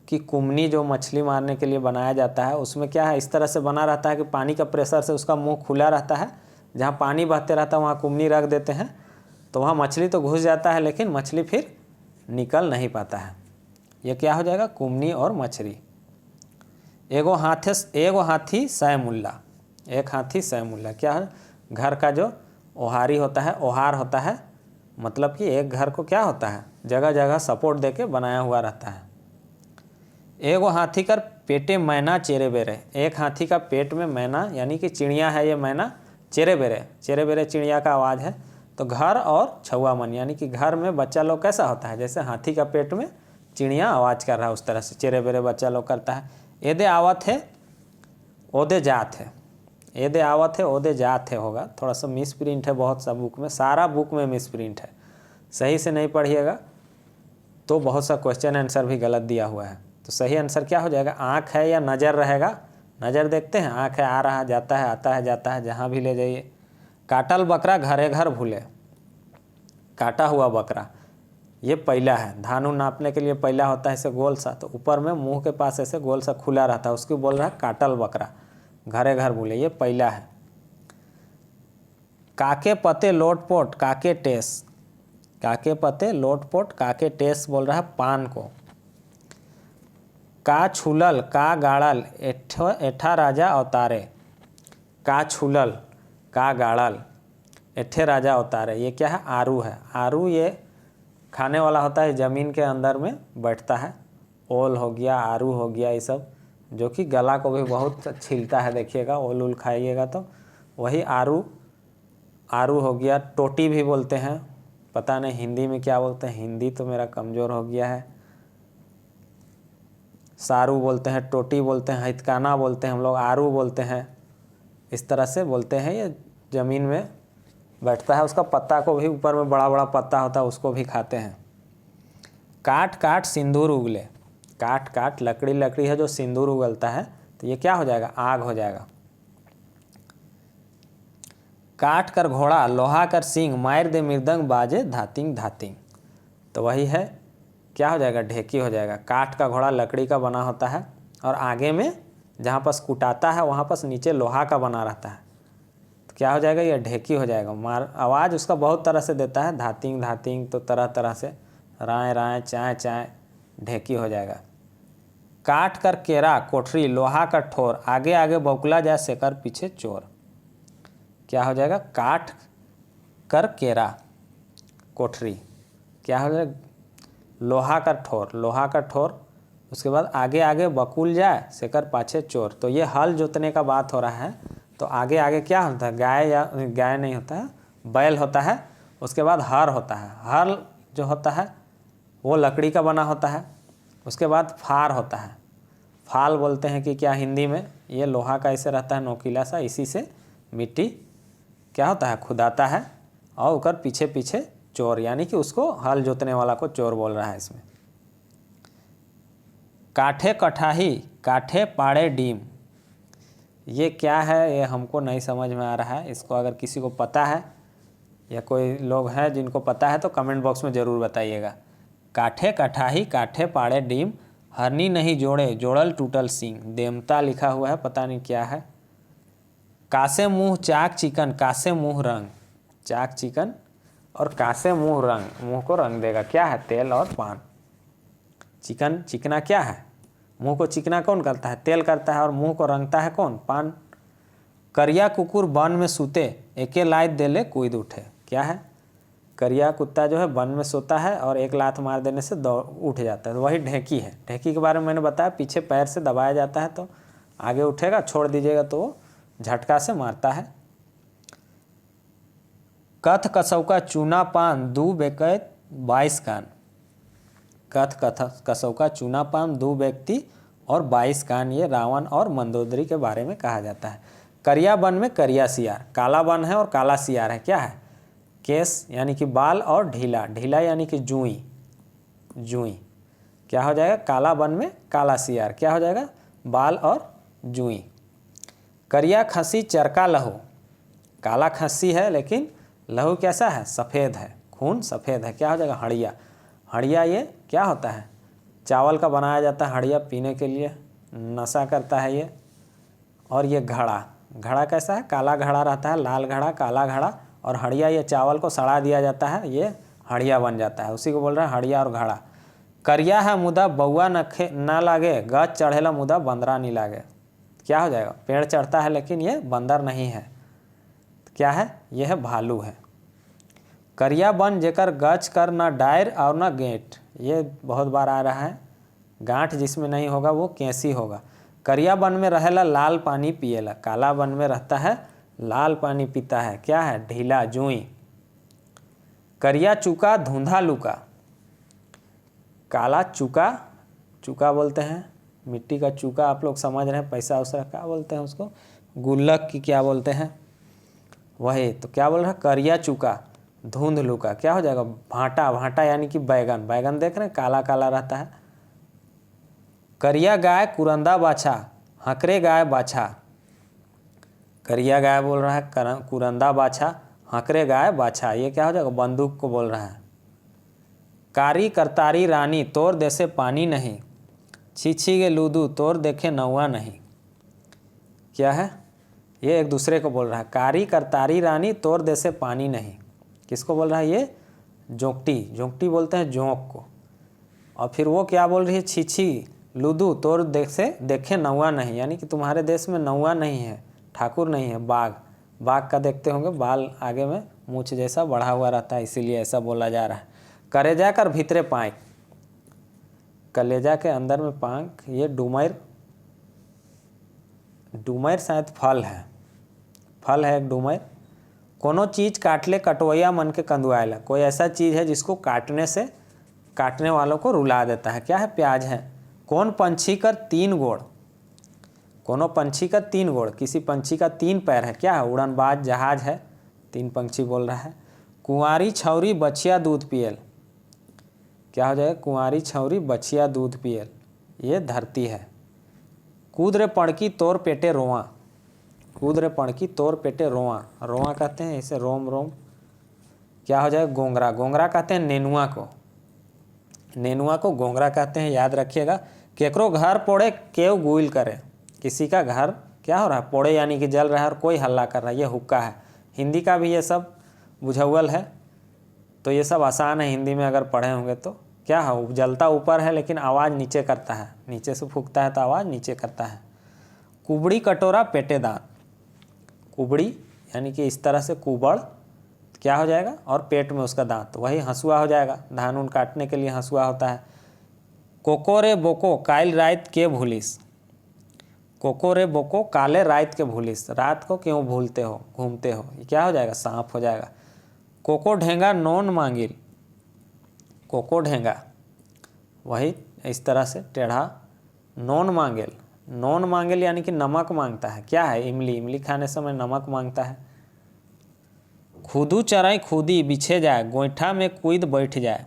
कि कुमनी जो मछली मारने के लिए बनाया जाता है उसमें क्या है, इस तरह से बना रहता है कि पानी का प्रेशर से उसका मुंह खुला रहता है, जहाँ पानी बहते रहता है वहाँ कुमनी रख देते हैं, तो वहाँ मछली तो घुस जाता है लेकिन मछली फिर निकल नहीं पाता है। ये क्या हो जाएगा, कुमनी और मछली। एगो हाथी 100 मुल्ला, एक हाथी 100 मुल्ला, क्या है, घर का जो ओहारी होता है, ओहार होता है, मतलब कि एक घर को क्या होता है, जगह जगह सपोर्ट देके बनाया हुआ रहता है। एगो हाथी कर पेटे मैना चेरे बेरे, एक हाथी का पेट में मैना यानी कि चिड़िया है, ये मैना चेरे बेरे चिड़िया का आवाज़ है। तो घर और छुआ मन यानी कि घर में बच्चा लोग कैसा होता है, जैसे हाथी का पेट में चिड़िया आवाज़ कर रहा है, उस तरह से चेरे बेरे बच्चा लोग करता है। एदे आवत है ओदे जात है, एदे आवत है ओदे जात है होगा, थोड़ा सा मिस प्रिंट है बहुत सा बुक में, सारा बुक में मिस प्रिंट है, सही से नहीं पढ़िएगा तो बहुत सा क्वेश्चन आंसर भी गलत दिया हुआ है। तो सही आंसर क्या हो जाएगा, आँख है या नज़र रहेगा, नज़र देखते हैं, आँख है, आ रहा जाता है, आता है जाता है, जहाँ भी ले जाइए। काटल बकरा घरे घर भूले, काटा हुआ बकरा ये पैला है, धानु नापने के लिए पैला होता है ऐसे गोल सा, तो ऊपर में मुंह के पास ऐसे गोल सा खुला रहता है, उसको बोल रहा है काटल बकरा, घरे घर भूले, ये पैला है। काके पते लोटपोट काके टेस, काके पते लोटपोट काके टेस बोल रहा है पान को। का छुलल का गाड़ल एठा राजा अवतारे, का छुलल का गाड़ल, एठे राजा उतारे, ये क्या है? आरू है। आरू ये खाने वाला होता है, ज़मीन के अंदर में बैठता है। ओल हो गया, आरू हो गया, ये सब जो कि गला को भी बहुत छीलता है। देखिएगा ओल उल खाइएगा तो वही आरू, आरू हो गया। टोटी भी बोलते हैं, पता नहीं हिंदी में क्या बोलते हैं, हिंदी तो मेरा कमज़ोर हो गया है। सारू बोलते हैं, टोटी बोलते हैं, हितकाना बोलते हैं हम लोग, आरू बोलते हैं, इस तरह से बोलते हैं। ये ज़मीन में बैठता है, उसका पत्ता को भी ऊपर में बड़ा बड़ा पत्ता होता है, उसको भी खाते हैं। काट काट सिंदूर उगले, काट काट लकड़ी, लकड़ी है जो सिंदूर उगलता है, तो ये क्या हो जाएगा? आग हो जाएगा। काट कर घोड़ा लोहा कर सींग, मार दे मृदंग बाजे धातिंग धातिंग, तो वही है, क्या हो जाएगा? ढेकी हो जाएगा। काठ का घोड़ा लकड़ी का बना होता है और आगे में जहाँ पास कुटाता है वहाँ पास नीचे लोहा का बना रहता है, तो क्या हो जाएगा? ये ढेकी हो जाएगा। मार आवाज़ उसका बहुत तरह से देता है, धातिंग धातिंग, तो तरह तरह से, राय राय, चाय चाय, ढेकी हो जाएगा। काट कर केरा कोठरी लोहा का ठोर, आगे आगे बौकला जाए सेकर पीछे चोर, क्या हो जाएगा? काट कर केरा कोठरी, क्या हो जाएगा? लोहा का ठोर, लोहा का ठोर, उसके बाद आगे आगे बकुल जाए सेकर पाछे चोर, तो ये हल जोतने का बात हो रहा है। तो आगे आगे क्या होता है? गाय, या गाय नहीं होता है, बैल होता है। उसके बाद हर होता है, हर जो होता है वो लकड़ी का बना होता है। उसके बाद फार होता है, फाल बोलते हैं कि क्या हिंदी में, ये लोहा का ऐसे रहता है नोकीला सा, इसी से मिट्टी क्या होता है? खुदाता है। और ऊपर पीछे पीछे चोर, यानी कि उसको हल जोतने वाला को चोर बोल रहा है इसमें। काठे कठाही काठे पाड़े डीम, ये क्या है? ये हमको नहीं समझ में आ रहा है। इसको अगर किसी को पता है या कोई लोग हैं जिनको पता है तो कमेंट बॉक्स में ज़रूर बताइएगा। काठे कठाही काठे पाड़े डीम, हरनी नहीं जोड़े जोड़ल टूटल सींग, देमता लिखा हुआ है, पता नहीं क्या है। कासे मुँह चाक चिकन कासे मुँह रंग, चाक चिकन और कासे मुँह रंग, मुँह को रंग देगा, क्या है? तेल और पान। चिकन, चिकना क्या है? मुँह को चिकना कौन करता है? तेल करता है। और मुँह को रंगता है कौन? पान। करिया कुकुर वन में सूते, एके लात देले कूद उठे, क्या है? करिया कुत्ता जो है वन में सोता है और एक लात मार देने से दौड़ उठ जाता है, तो वही ढेकी है। ढेकी के बारे में मैंने बताया, पीछे पैर से दबाया जाता है तो आगे उठेगा, छोड़ दीजिएगा तो वो झटका से मारता है। कथ कसौका चूना पान दू बेकैत 22 कान, कथ कसौका चूना पान 2 व्यक्ति और 22 कान, ये रावण और मंदोदरी के बारे में कहा जाता है। करिया बन में करिया सियार, काला बन है और काला सियार है, क्या है? केस यानी कि बाल और ढीला, ढीला यानी कि जुई, जुई, क्या हो जाएगा? काला बन में काला सियार, क्या हो जाएगा? बाल और जुई। करिया खसी चरका लहू, काला खस्सी है लेकिन लहू कैसा है? सफ़ेद है, खून सफ़ेद है, क्या हो जाएगा? हड़िया। हड़िया ये क्या होता है? चावल का बनाया जाता है हड़िया, पीने के लिए, नशा करता है ये। और ये घड़ा, घड़ा कैसा है? काला घड़ा रहता है, लाल घड़ा, काला घड़ा, और हड़िया ये चावल को सड़ा दिया जाता है, ये हड़िया बन जाता है, उसी को बोल रहा है हड़िया और घड़ा। करिया है मुदा बउआ नखे ना लागे, गज चढ़ेला मुदा बंदरा नहीं लागे, क्या हो जाएगा? पेड़ चढ़ता है लेकिन ये बंदर नहीं है, क्या है? यह है भालू है। करिया बन जेकर गच कर ना डायर और ना गेंट, ये बहुत बार आ रहा है, गांठ जिसमें नहीं होगा वो कैसी होगा। करिया बन में रहेला लाल पानी पिएला, काला बन में रहता है लाल पानी पीता है, क्या है? ढीला, जुई। करिया चुका धुंधा लुका, काला चुका, चुका बोलते हैं मिट्टी का चुका, आप लोग समझ रहे हैं, पैसा वैसा क्या बोलते हैं उसको? गुल्लक की क्या बोलते हैं? वही तो, क्या बोल रहा है? करिया चुका धुंध लुका, क्या हो जाएगा? भांटा, भांटा यानी कि बैगन, बैगन देख रहे हैं काला काला रहता है। करिया गाय कुरंदा बाछा, हकरे गाय बाछा, करिया गाय बोल रहा है, कुरंदा बाछा, हकरे गाय बाछा, ये क्या हो जाएगा? बंदूक को बोल रहा है। कारी करतारी रानी तोर देसे पानी नहीं, छीछी गे लूदू तोर देखे नौआ नहीं, क्या है? ये एक दूसरे को बोल रहा है। कारी करतारी रानी तोर देसे पानी नहीं, किसको बोल रहा है? ये जोंकटी, जोंकटी बोलते हैं जोंक को। और फिर वो क्या बोल रही है? छीछी लूदू तोर देसे देखे नौआ नहीं, यानी कि तुम्हारे देश में नौआ नहीं है, ठाकुर नहीं है, बाघ। बाघ का देखते होंगे बाल आगे में मूछ जैसा बढ़ा हुआ रहता है, इसीलिए ऐसा बोला जा रहा है। करेजा कर भीतरे पाँख, कलेजा के अंदर में पाँख, ये डूमर, डूमर शायद फल है, फल है एक डूमर। कोनो चीज़ काट ले कटवैया मन के कंदुआएला, कोई ऐसा चीज़ है जिसको काटने से काटने वालों को रुला देता है, क्या है? प्याज है। कौन पंछी कर 3 गोड़, कोनो पंछी का 3 गोड़, किसी पंछी का 3 पैर है, क्या है? उड़नबाज जहाज है, 3 पंछी बोल रहा है। कुंवारी छौरी बछिया दूध पियल, क्या हो जाएगा? कुंवारी छौरी बछिया दूध पियल, ये धरती है। कूद रे पड़की तोर पेटे रोआ, कूद रे पड़की तोर पेटे रोआ, रोआ कहते हैं इसे रोम रोम, क्या हो जाएगा? गोंगरा, गोंगरा कहते हैं नेनुआ को, नेनुआ को गोंगरा कहते हैं, याद रखिएगा। केकरो घर पोड़े केव गुइल करे, किसी का घर क्या हो रहा है? पोड़े यानी कि जल रहा है और कोई हल्ला कर रहा है, ये हुक्का है। हिंदी का भी ये सब बुझौल है, तो ये सब आसान है हिंदी में अगर पढ़े होंगे तो। क्या है? जलता ऊपर है लेकिन आवाज़ नीचे करता है, नीचे से फूंकता है तो आवाज़ नीचे करता है। कुबड़ी कटोरा पेटे दांत, कुबड़ी यानी कि इस तरह से कुबड़, क्या हो जाएगा? और पेट में उसका दांत, वही हंसुआ हो जाएगा, धान उन काटने के लिए हंसुआ होता है। कोकोरे बोको काल रात के भूलिस, कोकोरे बोको काले रात के भूलिस, रात को क्यों भूलते हो, घूमते हो, ये क्या हो जाएगा? सांप हो जाएगा। कोको ढेंगा नोन मांगिल, कोको ढेंगा वही इस तरह से टेढ़ा, नोन मांगेल, नोन मांगेल यानी कि नमक मांगता है, क्या है? इमली, इमली खाने समय नमक मांगता है। खुदू चराई खुदी बिछे जाए, गोईठा में कूद बैठ जाए,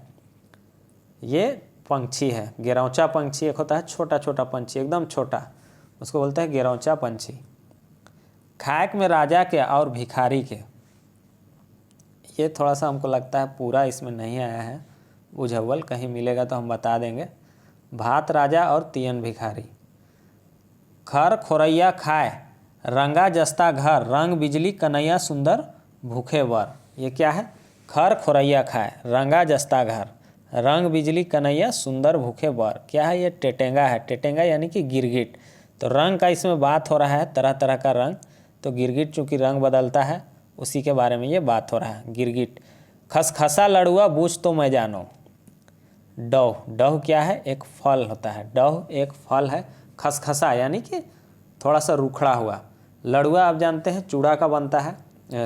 ये पंछी है, गिरौचा पंछी एक होता है, छोटा छोटा पंछी एकदम छोटा, उसको बोलते हैं गिरौचा पंछी। खाक में राजा के और भिखारी के, ये थोड़ा सा हमको लगता है पूरा इसमें नहीं आया है बुझौल, कहीं मिलेगा तो हम बता देंगे। भात राजा और तियन भिखारी। खर खोरैया खाए रंगा जस्ता घर, रंग बिजली कन्हैया सुंदर भूखे वर, ये क्या है? खर खोरैया खाए रंगा जस्ता घर, रंग बिजली कन्हैया सुंदर भूखे वर, क्या है? ये टेटेंगा है, टेटेंगा यानी कि गिरगिट। तो रंग का इसमें बात हो रहा है, तरह तरह का रंग, तो गिरगिट चूँकि रंग बदलता है उसी के बारे में ये बात हो रहा है, गिरगिट। खसखसा लड़ुआ बूझ तो मैं जानो, डव, डव क्या है? एक फल होता है, डव एक फल है। खसखसा यानी कि थोड़ा सा रूखड़ा हुआ। लड़ुआ आप जानते हैं चूड़ा का बनता है,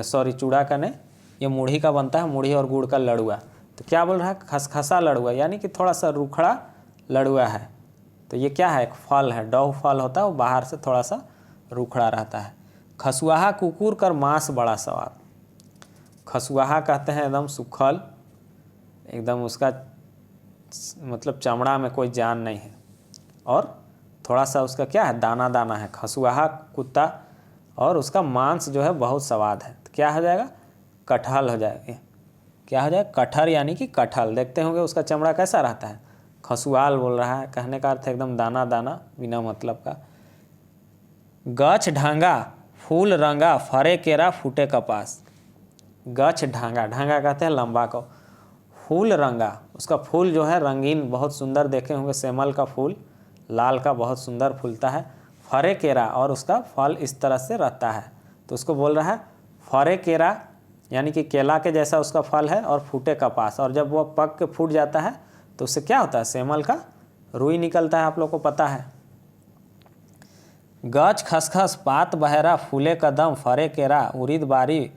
सॉरी चूड़ा का नहीं, ये मूढ़ी का बनता है, मूढ़ी और गुड़ का लड़ुआ। तो क्या बोल रहा है? खसखसा लड़ुआ यानी कि थोड़ा सा रूखड़ा लड़ुआ है। तो ये क्या है? एक फल है, डव फल होता है, वो बाहर से थोड़ा सा रूखड़ा रहता है। खसुआहा कुकुर कर मांस बड़ा स्वाद, खसुआहा कहते हैं एकदम सूखल, एकदम उसका मतलब चमड़ा में कोई जान नहीं है और थोड़ा सा उसका क्या है? दाना दाना है, खसुआहा कुत्ता, और उसका मांस जो है बहुत स्वाद है। तो क्या हो जाएगा? कटहल हो जाएगा, क्या हो जाएगा? कटहल यानी कि कटहल। देखते होंगे उसका चमड़ा कैसा रहता है, खसुआल बोल रहा है, कहने का अर्थ है एकदम दाना दाना बिना मतलब का। गछ ढांगा फूल रंगा फरे केरा फूटे कपास, गछ ढांगा, ढांगा कहते हैं लंबा को, फूल रंगा, उसका फूल जो है रंगीन, बहुत सुंदर, देखे होंगे सेमल का फूल लाल का बहुत सुंदर फूलता है। फरे केरा, और उसका फल इस तरह से रहता है, तो उसको बोल रहा है फरे केरा यानी कि केला के जैसा उसका फल है, और फूटे कपास, और जब वो पक के फूट जाता है तो उससे क्या होता है? सेमल का रुई निकलता है, आप लोग को पता है। गच खसखस पात बहरा फूले कदम फरे केरा उड़ीद बारी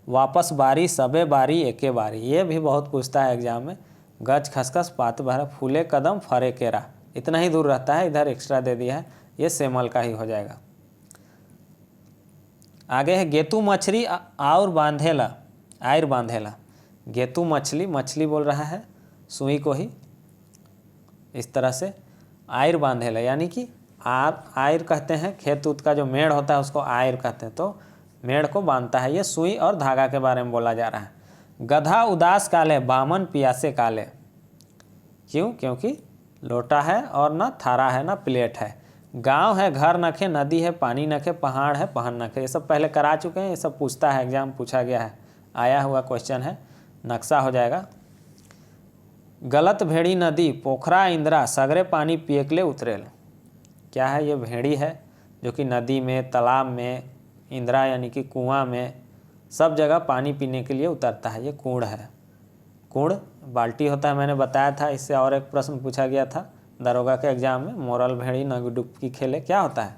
वापस बारी सबे बारी एके बारी, ये भी बहुत पूछता है एग्जाम में। गच खसखस पात बहरा फूले कदम फरे केरा, इतना ही दूर रहता है, इधर एक्स्ट्रा दे दिया है, ये सेमल का ही हो जाएगा। आगे है गेतू मछली और बांधेला आयर बांधेला, गेतू मछली, मछली बोल रहा है सुई को ही, इस तरह से आयर बांधेला यानी कि आयर कहते हैं, खेत उत का जो मेड़ होता है उसको आयर कहते हैं, तो मेड़ को बांधता है, ये सुई और धागा के बारे में बोला जा रहा है। गधा उदास काले बामन पियासे काले, क्यों? क्योंकि लोटा है और ना थारा है ना प्लेट है। गांव है घर नखे नदी है पानी नखे पहाड़ है पहन नखे, ये सब पहले करा चुके हैं, ये सब पूछता है एग्जाम, पूछा गया है, आया हुआ क्वेश्चन है, नक्शा हो जाएगा। गलत भेड़ी नदी पोखरा इंदिरा सगरे पानी पियकले उतरेल, क्या है? ये भेड़ी है जो कि नदी में तालाब में इंदिरा यानी कि कुआं में, सब जगह पानी पीने के लिए उतरता है। ये कुंड है। कुंड बाल्टी होता है, मैंने बताया था। इससे और एक प्रश्न पूछा गया था दरोगा के एग्जाम में, मोरल भेड़ी न डुबकी खेले, क्या होता है?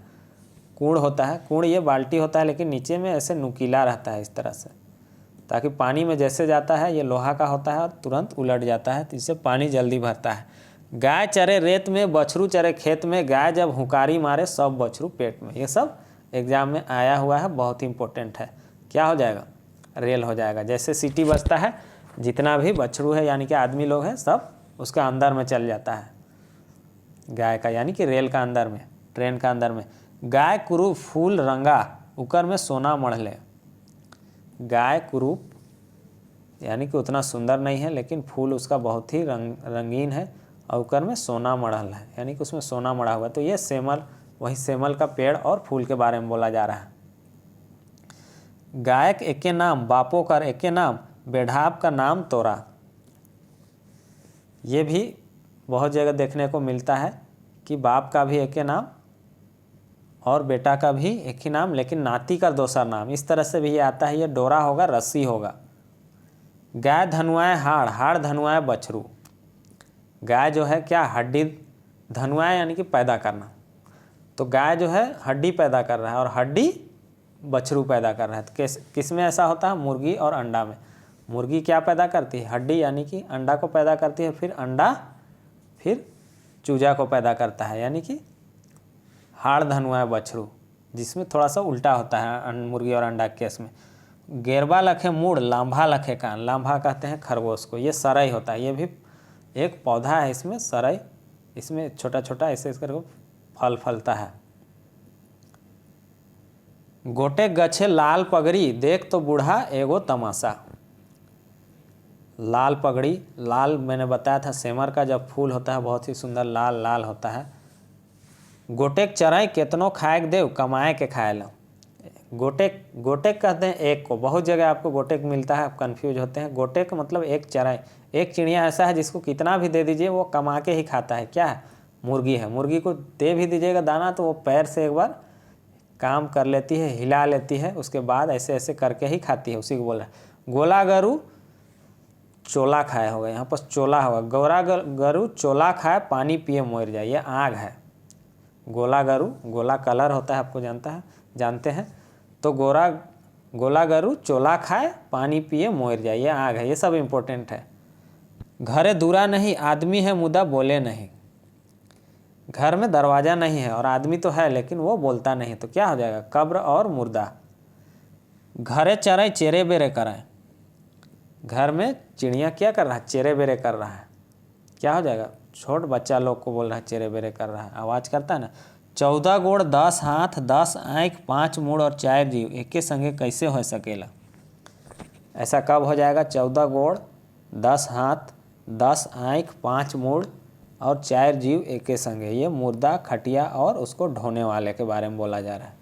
कुंड होता है। कुंड ये बाल्टी होता है, लेकिन नीचे में ऐसे नुकीला रहता है इस तरह से, ताकि पानी में जैसे जाता है, ये लोहा का होता है और तुरंत उलट जाता है, तो इससे पानी जल्दी भरता है। गाय चरे रेत में, बछरू चरे खेत में, गाय जब हुंकारी मारे सब बछरू पेट में। ये सब एग्जाम में आया हुआ है, बहुत इंपॉर्टेंट है। क्या हो जाएगा? रेल हो जाएगा। जैसे सीटी बजता है, जितना भी बछरू है यानी कि आदमी लोग हैं, सब उसका अंदर में चल जाता है गाय का, यानी कि रेल का अंदर में, ट्रेन का अंदर में। गाय कुरूप फूल रंगा, उकर में सोना मढ़ले। गाय कुरूप यानी कि उतना सुंदर नहीं है, लेकिन फूल उसका बहुत ही रंगीन है और उकर में सोना मढ़ल है, यानी कि उसमें सोना मढ़ा हुआ है। तो ये सेमल, वही सेमल का पेड़ और फूल के बारे में बोला जा रहा है। गायक एके नाम, बापो कर एके नाम, बेढ़ाप का नाम तोरा। ये भी बहुत जगह देखने को मिलता है कि बाप का भी एक ही नाम और बेटा का भी एक ही नाम, लेकिन नाती का दूसरा नाम। इस तरह से भी ये आता है। ये डोरा होगा, रस्सी होगा। गाय धनुआए हाड़, हाड़ धनुआए बछरू। गाय जो है क्या, हड्डी, धनुआए यानी कि पैदा करना। तो गाय जो है हड्डी पैदा कर रहा है और हड्डी बछरू पैदा कर रहा है। तो किस में ऐसा होता है? मुर्गी और अंडा में। मुर्गी क्या पैदा करती है? हड्डी यानी कि अंडा को पैदा करती है, फिर अंडा फिर चूजा को पैदा करता है, यानी कि हाड़ धनुआ बछरू, जिसमें थोड़ा सा उल्टा होता है मुर्गी और अंडा के केस में। गेरबा लखे मूड़, लांभा लखे कान। लांभा कहते हैं खरगोश को। ये सरई होता है, ये भी एक पौधा है, इसमें सरई, इसमें छोटा छोटा ऐसे करके फल फलता है। गोटे गछे लाल पगड़ी, देख तो बूढ़ा एगो तमाशा। लाल पगड़ी, लाल मैंने बताया था सेमर का जब फूल होता है बहुत ही सुंदर लाल लाल होता है। गोटेक चराई केतनो खाए देव, कमाए के खाए लो। गोटेक, गोटेक कहते हैं एक को, बहुत जगह आपको गोटेक मिलता है, आप कन्फ्यूज होते हैं। गोटेक मतलब एक चराई, एक चिड़िया ऐसा है जिसको कितना भी दे दीजिए वो कमा के ही खाता है। क्या है? मुर्गी है। मुर्गी को दे भी दीजिएगा दाना तो वो पैर से एक बार काम कर लेती है, हिला लेती है, उसके बाद ऐसे ऐसे करके ही खाती है। उसी को बोल रहा है। गोला गरू चोला खाए होगा, यहाँ पर चोला होगा। गोरा गरू चोला खाए, पानी पिए मोर जाए। ये आग है। गोला गरू, गोला कलर होता है, आपको जानते हैं। तो गोला गरू चोला खाए, पानी पिए मोर जाए। ये आग है। ये सब इम्पोर्टेंट है। घरे दूरा नहीं, आदमी है मुदा बोले नहीं। घर में दरवाज़ा नहीं है और आदमी तो है, लेकिन वो बोलता नहीं। तो क्या हो जाएगा? कब्र और मुर्दा। घरे चराई, चेरे बेरे कराए। घर में चिड़िया क्या कर रहा है? चेरे बेरे कर रहा है। क्या हो जाएगा? छोट बच्चा लोग को बोल रहा है चेरे बेरे कर रहा है, आवाज़ करता है ना। 14 गोड़ 10 हाथ, 10 आँख, 5 मूड़ और 4 जीव, एके संगे कैसे हो सकेला? ऐसा कब हो जाएगा? 14 गोड़ 10 हाथ, 10 आँख, 5 मूड़ और 4 जीव एके संगे। ये मुर्दा, खटिया और उसको ढोने वाले के बारे में बोला जा रहा है।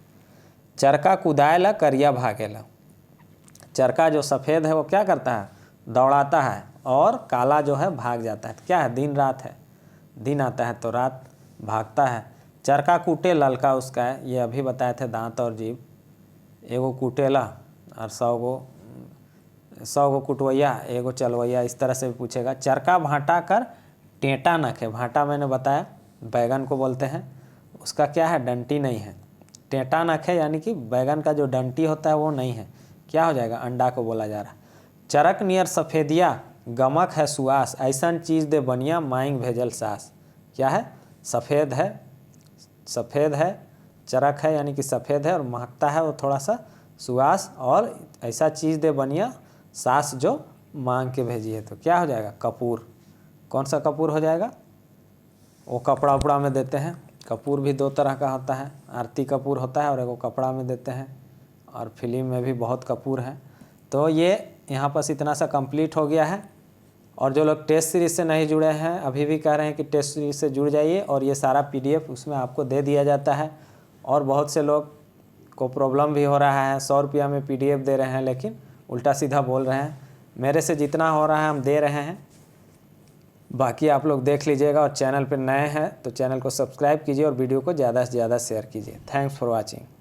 चरका कुदाएला, करिया भागेला। चरका जो सफ़ेद है वो क्या करता है? दौड़ाता है, और काला जो है भाग जाता है। तो क्या है? दिन रात है। दिन आता है तो रात भागता है। चरका कूटे, ललका उसका है। ये अभी बताए थे दांत और जीभ। एगो कूटेला और 100 गो कुटवैया, एगो चलवैया, इस तरह से भी पूछेगा। चरका भाटा कर टेंटा नखे। भाटा मैंने बताया बैगन को बोलते हैं, उसका क्या है? डंटी नहीं है। टेंटा नखे यानी कि बैगन का जो डंटी होता है वो नहीं है। क्या हो जाएगा? अंडा को बोला जा रहा है। चरक नियर सफ़ेदिया, गमक है सुआस, ऐसन चीज़ दे बनिया, मांग भेजल सास। क्या है? सफ़ेद है, सफ़ेद है, चरक है यानी कि सफ़ेद है और महकता है वो थोड़ा सा सुआस, और ऐसा चीज़ दे बनिया, सास जो मांग के भेजी है। तो क्या हो जाएगा? कपूर। कौन सा कपूर हो जाएगा? वो कपड़ा उपड़ा में देते हैं। कपूर भी 2 तरह का होता है, आरती कपूर होता है और एगो कपड़ा में देते हैं, और फिल्म में भी बहुत कपूर है। तो ये यहाँ पर इतना सा कंप्लीट हो गया है। और जो लोग टेस्ट सीरीज़ से नहीं जुड़े हैं, अभी भी कह रहे हैं कि टेस्ट सीरीज़ से जुड़ जाइए, और ये सारा PDF उसमें आपको दे दिया जाता है। और बहुत से लोग को प्रॉब्लम भी हो रहा है, 100 रुपया में PDF दे रहे हैं, लेकिन उल्टा सीधा बोल रहे हैं। मेरे से जितना हो रहा है हम दे रहे हैं, बाकी आप लोग देख लीजिएगा। और चैनल पर नए हैं तो चैनल को सब्सक्राइब कीजिए और वीडियो को ज़्यादा से ज़्यादा शेयर कीजिए। Thanks for watching.